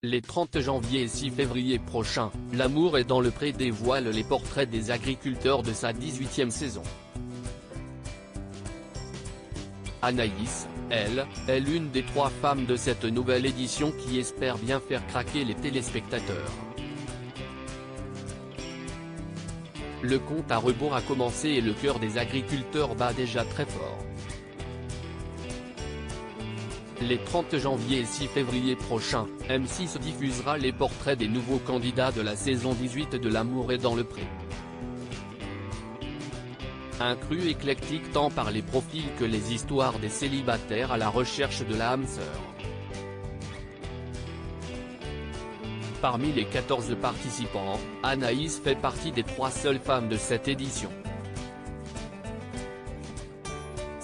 Les 30 janvier et 6 février prochains, L'Amour est dans le Pré dévoile les portraits des agriculteurs de sa 18e saison. Anaïs, elle, est l'une des 3 femmes de cette nouvelle édition qui espère bien faire craquer les téléspectateurs. Le compte à rebours a commencé et le cœur des agriculteurs bat déjà très fort. Les 30 janvier et 6 février prochains, M6 diffusera les portraits des nouveaux candidats de la saison 18 de L'Amour est dans le Pré. Un cru éclectique tant par les profils que les histoires des célibataires à la recherche de l'âme sœur. Parmi les 14 participants, Anaïs fait partie des 3 seules femmes de cette édition.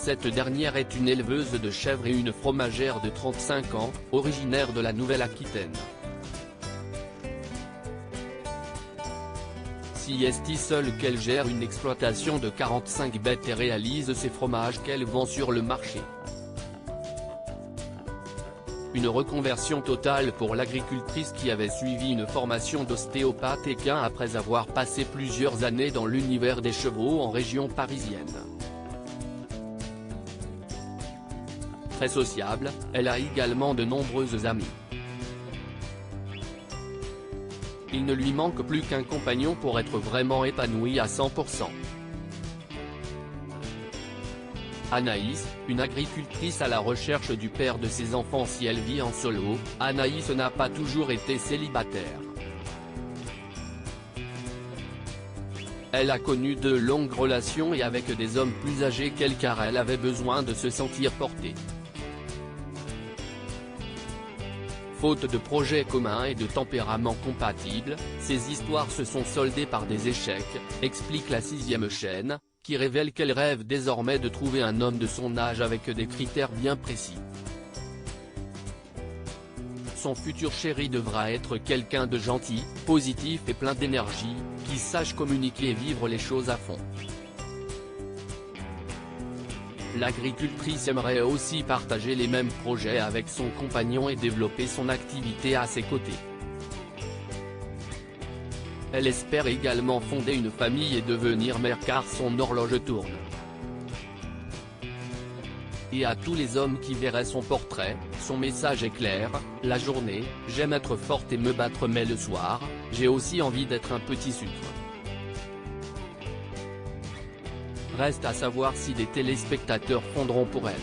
Cette dernière est une éleveuse de chèvres et une fromagère de 35 ans, originaire de la Nouvelle-Aquitaine. Si est seule qu'elle gère une exploitation de 45 bêtes et réalise ses fromages qu'elle vend sur le marché. Une reconversion totale pour l'agricultrice qui avait suivi une formation d'ostéopathe équin après avoir passé plusieurs années dans l'univers des chevaux en région parisienne. Très sociable, elle a également de nombreuses amies. Il ne lui manque plus qu'un compagnon pour être vraiment épanouie à 100%. Anaïs, une agricultrice à la recherche du père de ses enfants. Si elle vit en solo, Anaïs n'a pas toujours été célibataire. Elle a connu de longues relations et avec des hommes plus âgés qu'elle car elle avait besoin de se sentir portée. Faute de projets communs et de tempéraments compatibles, ces histoires se sont soldées par des échecs, explique la 6e chaîne, qui révèle qu'elle rêve désormais de trouver un homme de son âge avec des critères bien précis. Son futur chéri devra être quelqu'un de gentil, positif et plein d'énergie, qui sache communiquer et vivre les choses à fond. L'agricultrice aimerait aussi partager les mêmes projets avec son compagnon et développer son activité à ses côtés. Elle espère également fonder une famille et devenir mère car son horloge tourne. Et à tous les hommes qui verraient son portrait, son message est clair: la journée, j'aime être forte et me battre, mais le soir, j'ai aussi envie d'être un petit sucre. Reste à savoir si des téléspectateurs fondront pour elle.